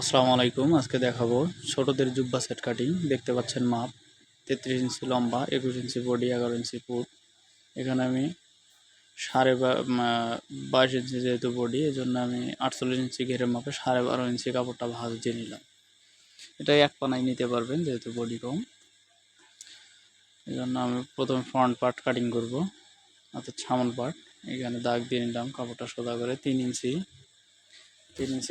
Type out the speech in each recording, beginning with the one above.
আসসালামু আলাইকুম। আজকে দেখাবো ছোটদের জুব্বা সেট কাটিং। দেখতে পাচ্ছেন মাপ 33 ইঞ্চি লম্বা, 21 ইঞ্চি বডি, 11 ইঞ্চি ফুট। এখানে আমি সাড়ে 22 ইঞ্চি যেহেতু বডি, এই জন্য আমি 48 ইঞ্চি ঘেরের মাপে 12.5 ইঞ্চি কাপড়টা ভাঁজ দিয়ে নিলাম। এটা এক পানায় নিতে পারবেন যেহেতু বডি কম। এই জন্য আমি প্রথমে ফ্রন্ট পার্ট কাটিং করব, অর্থাৎ সামন পার্ট। এখানে দাগ দিয়ে নিলাম কাপড়টা সোজা করে 3 ইঞ্চি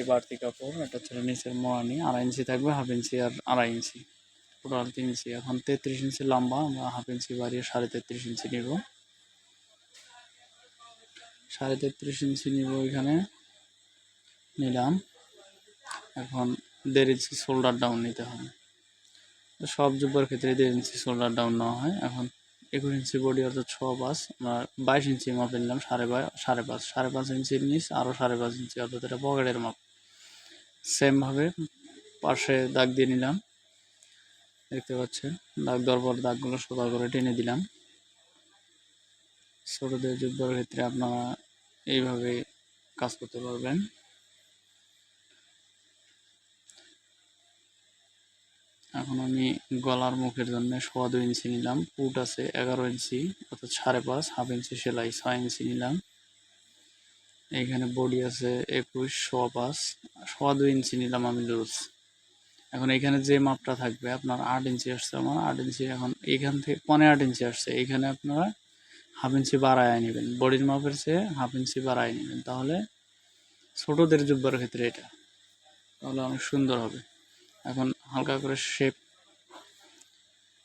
বাড়তি কাপড়। এটা ছিল নিচের মোয়ানি, 2.5 ইঞ্চি থাকবে, 1/2 ইঞ্চি আর 2.5 ইঞ্চি, টোটাল 3 ইঞ্চি। এখন 33 ইঞ্চি লম্বা, আমরা 1/2 ইঞ্চি বাড়িয়ে 33.5 ইঞ্চি নিব। 33.5 ইঞ্চি নিব, এখানে নিলাম। এখন 1.5 ইঞ্চি শোল্ডার ডাউন নিতে হবে। সব জুব্বার ক্ষেত্রে 1.5 ইঞ্চি শোল্ডার ডাউন নেওয়া হয়। এখন 21 ইঞ্চি বডি অর্থাৎ 6/5, আমরা 22 ইঞ্চি মাপে নিলাম। 5.5 ইঞ্চির নিচ আরও 5.5 ইঞ্চি, অর্থাৎ এটা পকেটের মাপ। সেমভাবে পাশে দাগ দিয়ে নিলাম, দেখতে পাচ্ছেন। দাগ দেওয়ার পর দাগগুলো সোজা করে টেনে দিলাম। ছোটদের জুব্বার ক্ষেত্রে আপনারা এইভাবে কাজ করতে পারবেন। এখন আমি গলার মুখের জন্য 2.25 ইঞ্চি নিলাম। পুট আছে 11 ইঞ্চি, অর্থাৎ 5.5, 1/2 ইঞ্চি সেলাই 6 ইঞ্চি নিলাম। এইখানে বডি আছে 21, 5.5, 2.25 ইঞ্চি নিলাম আমি লুজ। এখন এখানে যে মাপটা থাকবে, আপনার 8 ইঞ্চি আসছে, আমার 8 ইঞ্চি, এখন এখান থেকে 15 ইঞ্চি আসছে, এইখানে আপনারা 1/2 ইঞ্চি বাড়ায় নেবেন। বডির মাপের চেয়ে 1/2 ইঞ্চি বাড়ায় নেবেন, তাহলে ছোটদের জুব্বার ক্ষেত্রে এটা তাহলে অনেক সুন্দর হবে। এখন হালকা করে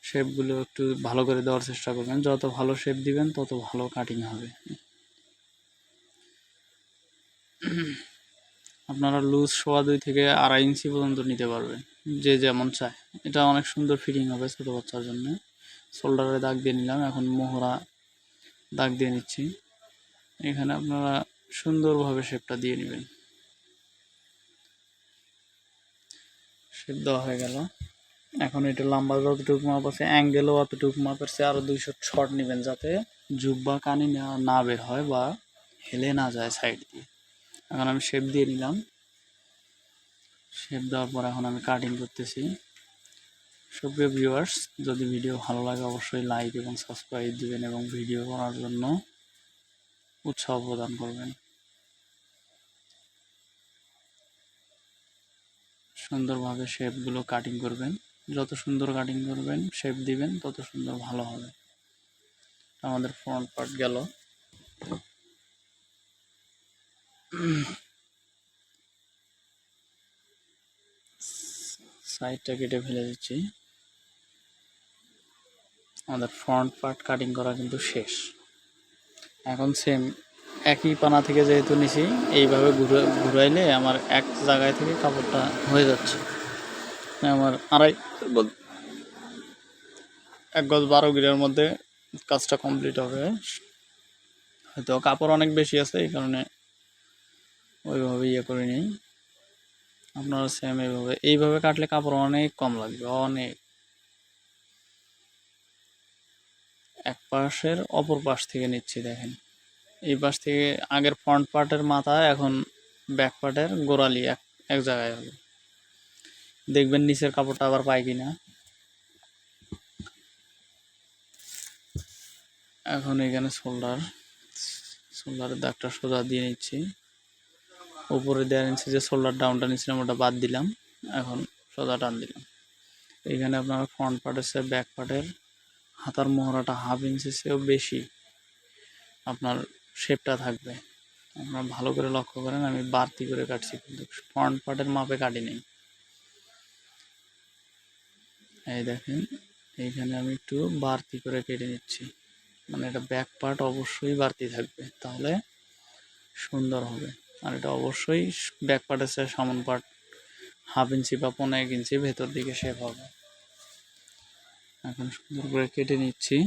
শেপগুলো একটু ভালো করে দেওয়ার চেষ্টা করবেন। যত ভালো শেপ দিবেন তত ভালো কাটিং হবে। আপনারা লুজ 2.25 থেকে 2.5 ইঞ্চি পর্যন্ত নিতে পারবেন, যে যেমন চায়। এটা অনেক সুন্দর ফিটিং হবে ছোটো বাচ্চার জন্য। শোল্ডারে দাগ দিয়ে নিলাম, এখন মোহরা দাগ দিয়ে নিচ্ছি। এখানে আপনারা সুন্দরভাবে শেপটা দিয়ে নেবেন। শেপ দেওয়া হয়ে গেল। এখন এটা লম্বা যতটুকু মাপ আছে, অ্যাঙ্গেলও অতটুকু মাপের চেয়ে আরও 200 শর্ট নেবেন, যাতে জুব্বা কানি না বের হয় বা হেলে না যায় সাইড দিয়ে। এখন আমি শেপ দিয়ে নিলাম। শেপ দেওয়ার পর এখন আমি কাটিং করতেছি। সুপ্রিয় ভিউয়ার্স, যদি ভিডিও ভালো লাগে অবশ্যই লাইক এবং সাবস্ক্রাইব দিবেন এবং ভিডিও করার জন্য উৎসাহ প্রদান করবেন। সুন্দরভাবে শেপগুলো কাটিং করবেন। যত সুন্দর কাটিং করবেন, শেপ দিবেন, তত সুন্দর ভালো হবে। আমাদের ফ্রন্ট পার্ট গেল। সাইডটা কেটে ফেলে দিচ্ছি। আমাদের ফ্রন্ট পার্ট কাটিং করা কিন্তু শেষ। এখন সেম একই পানা থেকে যেহেতু নিছি, এইভাবে ঘুরাইলে আমার এক জায়গায় থেকে কাপড়টা হয়ে যাচ্ছে। আমার 1 গজ 12 গিরার মধ্যে কাজটা কমপ্লিট হবে। হয়তো কাপড় অনেক বেশি আছে, এই কারণে ওইভাবে করে নিই। আপনারা সেম এইভাবে কাটলে কাপড় অনেক কম লাগবে, অনেক। এক পাশের অপর পাশ থেকে নিচ্ছি, দেখেন। এই পাশ থেকে আগের ফ্রন্ট পার্টের মাথা, এখন ব্যাক পার্টের গোড়ালি এক জায়গায় হবে। দেখবেন নিচের কাপড়টা আবার পাই কিনা। এখন এখানে শোল্ডারের দাগটা সোজা দিয়ে নিচ্ছি। উপরে 1.5 ইঞ্চি যে শোল্ডার ডাউনটা নিচ্ছিলাম ওটা বাদ দিলাম, এখন সোজা টান দিলাম। এইখানে আপনারা ফ্রন্ট পার্টের চেয়ে ব্যাক পার্টের হাতার মোহরাটা 1/2 ইঞ্চি চেয়েও বেশি আপনার শেপটা থাকবে। আপনারা ভালো করে লক্ষ্য করেন, আমি বাড়তি করে কাটছি, কিন্তু ফ্রন্ট পার্টের মাপে কাটি নেই। এই দেখেন, এইখানে আমি একটু বাড়তি করে কেটে নিচ্ছি, মানে এটা ব্যাক পার্ট অবশ্যই বাড়তি থাকবে, তাহলে সুন্দর হবে। আর এটা অবশ্যই ব্যাক পার্টের চেয়ে সামন পার্ট 1/2 ইঞ্চি বা 15 ইঞ্চি ভেতর দিকে শেপ হবে। এখন সুন্দর করে কেটে নিচ্ছি।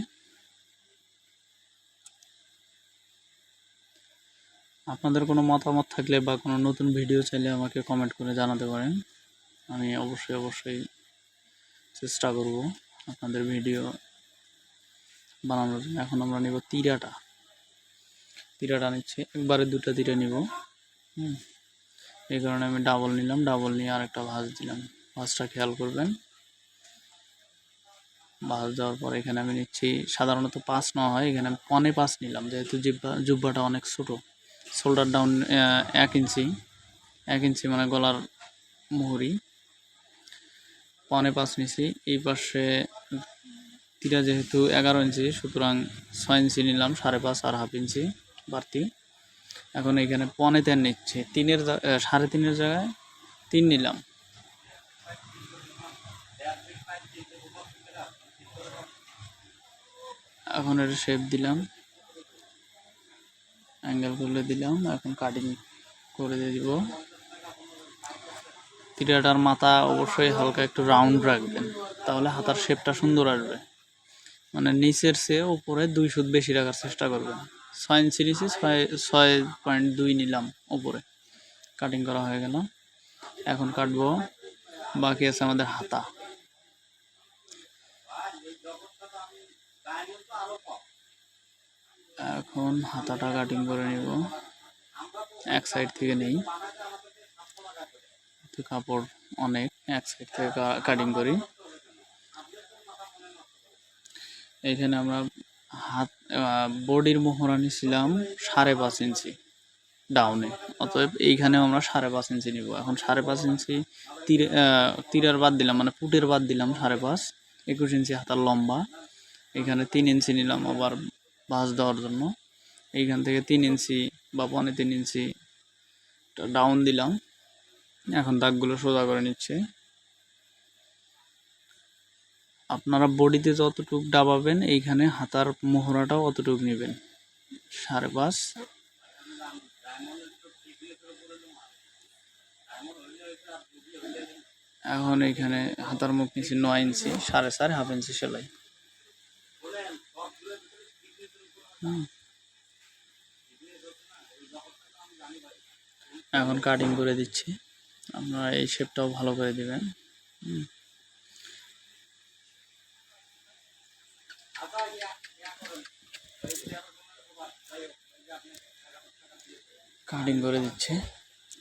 আপনাদের কোনো মতামত থাকলে বা কোনো নতুন ভিডিও চাইলে আমাকে কমেন্ট করে জানাতে পারেন। আমি অবশ্যই চেষ্টা করব আপনাদের ভিডিও বানানোর জন্য। এখন আমরা নিব তিরাটা নিচ্ছি, একবারে 2টা তিরা নিব। এই কারণে আমি ডাবল নিলাম, ডাবল নিয়ে আরেকটা ভাঁজ দিলাম। ভাঁজটা খেয়াল করবেন। ভাঁজ দেওয়ার পর এখানে আমি নিচ্ছি, সাধারণত 5 নেওয়া হয়, এখানে আমি 1.5 নিলাম, যেহেতু জুব্বাটা অনেক ছোটো। শোল্ডার ডাউন 1 ইঞ্চি, 1 ইঞ্চি মানে গলার মুহুরি 1.5 নিছি। এই পাশে তীরা যেহেতু 11 ইঞ্চি, সুতরাং 6 ইঞ্চি নিলাম, 5.5 আর হাফ ইঞ্চি বাড়তি। এখন এখানে 1.3 নিচ্ছে, 3.5 জায়গায় 3 নিলাম। এখন এর শেপ দিলাম, অ্যাঙ্গেল করলে দিলাম। এখন কাটিং করে দিয়ে দিব। তীরাটার মাথা অবশ্যই হালকা একটু রাউন্ড রাখবেন, তাহলে হাতার শেপটা সুন্দর আসবে। মানে নিচের চেয়ে উপরে 2 সুত বেশি রাখার চেষ্টা করবেন। 6 ইঞ্চি নিচে 6.2 নিলাম উপরে। কাটিং করা হয়ে গেল। এখন কাটবো, বাকি আছে আমাদের হাতা। এখন হাতাটা কাটিং করে নিব। এক সাইড থেকে নেই, কাপড় অনেক, এক সাইড থেকে কাটিং করি। এখানে আমরা বডির মোহরা নিছিলাম 5.5 ইঞ্চি ডাউনে, অতএব এইখানেও আমরা 5.5 ইঞ্চি নিব। এখন 5.5 ইঞ্চি তীরের বাদ দিলাম, মানে পুটের বাদ দিলাম 5.5, 21 ইঞ্চি হাতার লম্বা। এখানে 3 ইঞ্চি নিলাম আবার ভাঁজ দেওয়ার জন্য। এইখান থেকে 3 ইঞ্চি বা 3.5 ইঞ্চি ডাউন দিলাম। এখন দাগগুলো সোজা করে নিচ্ছে। আপনারা বডিতে যতটুকু ডাবাবেন, এইখানে হাতার মোহরাটাও অতটুকু নেবেন, 5.5। এখন এইখানে হাতার মুখ নিচ্ছি 9 ইঞ্চি, 4.5 হাফ ইঞ্চি সেলাই। এখন কাটিং করে দিচ্ছি, আপনারা এই শেপটাও ভালো করে দিবেন। কাটিং করে দিচ্ছে।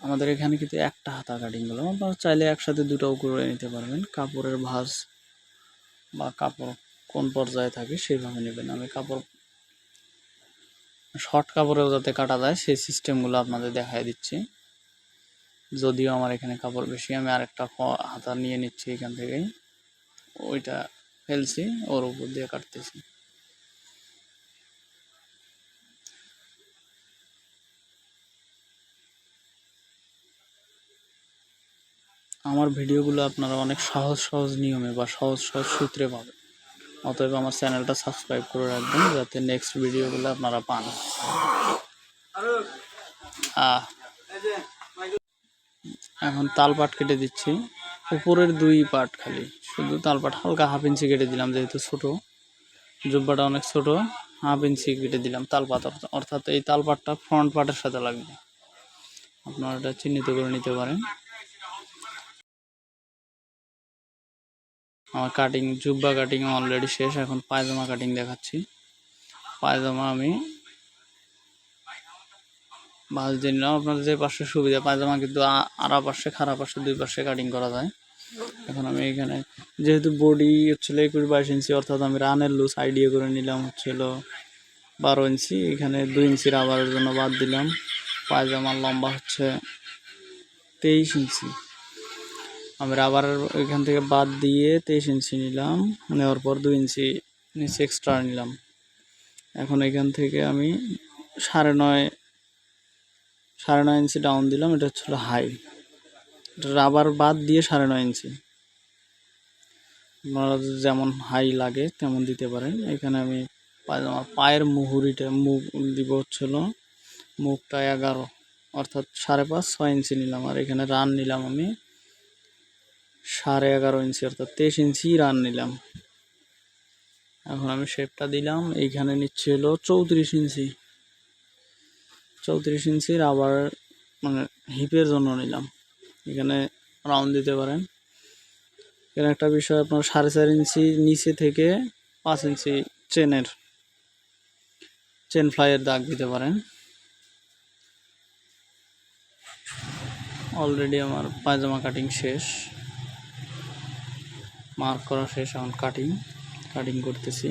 আমাদের এখানে কিন্তু একটা হাতা কাটিং হলো, আপনারা চাইলে একসাথে দুটাও করে নিতে পারবেন। কাপড়ের ভাঁজ বা কাপড় কোন পর্যায়ে থাকে সেইভাবে নেবেন। আমি কাপড় শর্ট কাপড়েও যাতে কাটা যায় সেই সিস্টেমগুলো আপনাদের দেখাই দিচ্ছি। যদিও আমার এখানে কাপড় বেশি, আমি আরেকটা হাতা নিয়ে নিচ্ছি এখান থেকেই, ওইটা ফেলছি, ওর উপর দিয়ে কাটতেছি। আমার ভিডিওগুলো আপনারা অনেক সহজ সহজ নিয়মে বা সহজ সহজ সূত্রে পাবেন, অতএব আমার চ্যানেলটা সাবস্ক্রাইব করে রাখবেন যাতে নেক্সট ভিডিওগুলো আপনারা পান। এখন তালপাট কেটে দিচ্ছি, উপরের 2 পাট, খালি শুধু তালপাট হালকা হাফ ইঞ্চি কেটে দিলাম, যেহেতু ছোট জুব্বাটা অনেক ছোট, হাফ ইঞ্চি কেটে দিলাম তালপাত। অর্থাৎ এই তালপাটটা ফ্রন্ট পার্টের সাথে লাগবে, আপনারা এটা চিহ্নিত করে নিতে পারেন। আমার কাটিং, জুব্বা কাটিং অলরেডি শেষ। এখন পায়জামা কাটিং দেখাচ্ছি। পায়জামা আমি ভাঁজ দিয়ে নিলাম, আপনাদের যে পাশে সুবিধা। পায়জামা কিন্তু আড়া পাশে, খাড়া পাশে, 2 পাশে কাটিং করা যায়। এখন আমি এখানে যেহেতু বডি হচ্ছিল 21-22 ইঞ্চি, অর্থাৎ আমি রানের লুজ আইডিয়া করে নিলাম হচ্ছিল 12 ইঞ্চি। এখানে 2 ইঞ্চি রাবারের জন্য বাদ দিলাম। পায়জামার লম্বা হচ্ছে 23 ইঞ্চি, আমি রাবারের এখান থেকে বাদ দিয়ে 23 ইঞ্চি নিলাম। নেওয়ার পর 2 ইঞ্চি নিচে এক্সট্রা নিলাম। এখন এখান থেকে আমি 9.5 ইঞ্চি ডাউন দিলাম। এটা হচ্ছিল হাই, রাবার বাদ দিয়ে 9.5 ইঞ্চি, আপনারা যেমন হাই লাগে তেমন দিতে পারেন। এখানে আমি পায়জামার পায়ের মুহুরিটা মুখ দিব হচ্ছিল, মুখটা 11, অর্থাৎ 5.5, 6 ইঞ্চি নিলাম। আর এখানে রান নিলাম আমি 11.5 ইঞ্চি, অর্থাৎ 23 ইঞ্চি রান নিলাম। এখন আমি শেপটা দিলাম, এইখানে নিচ্ছে হলো 34 ইঞ্চি, 34 ইঞ্চি রাবার মানে হিপের জন্য নিলাম। এখানে রাউন্ড দিতে পারেন। এখানে একটা বিষয়, আপনার 4.5 ইঞ্চি নিচে থেকে 5 ইঞ্চি চেন ফ্লাইয়ের দাগ দিতে পারেন। অলরেডি আমার পায়জামা কাটিং শেষ, মার্ক করা শেষ, এখন কাটিং করতেছি।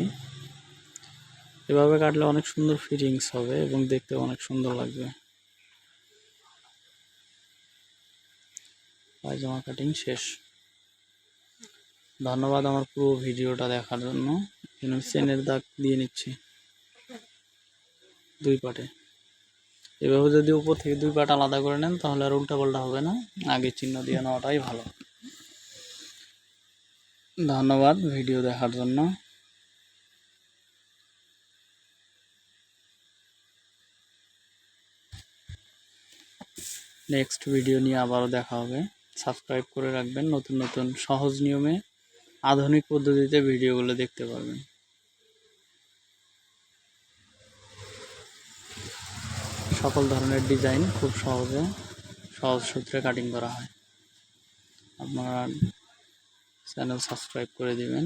এভাবে কাটলে অনেক সুন্দর ফিটিংস হবে এবং দেখতে অনেক সুন্দর লাগবে। পায়জামা কাটিং শেষ। ধন্যবাদ আমার পুরো ভিডিওটা দেখার জন্য। এখানে আমি চেনের দাগ দিয়ে নিচ্ছি 2 পাটে। এভাবে যদি উপর থেকে 2 পাট আলাদা করে নেন তাহলে আর উল্টাপাল্টা হবে না, আগে চিহ্ন দিয়ে নেওয়াটাই ভালো। ধন্যবাদ ভিডিও দেখার জন্য। নেক্সট ভিডিও নিয়ে আবারও দেখা হবে। সাবস্ক্রাইব করে রাখবেন, নতুন নতুন সহজ নিয়মে আধুনিক পদ্ধতিতে ভিডিওগুলো দেখতে পারবেন। সকল ধরনের ডিজাইন খুব সহজ সূত্রে কাটিং করা হয়। আপনারা চ্যানেল সাবস্ক্রাইব করে দিবেন।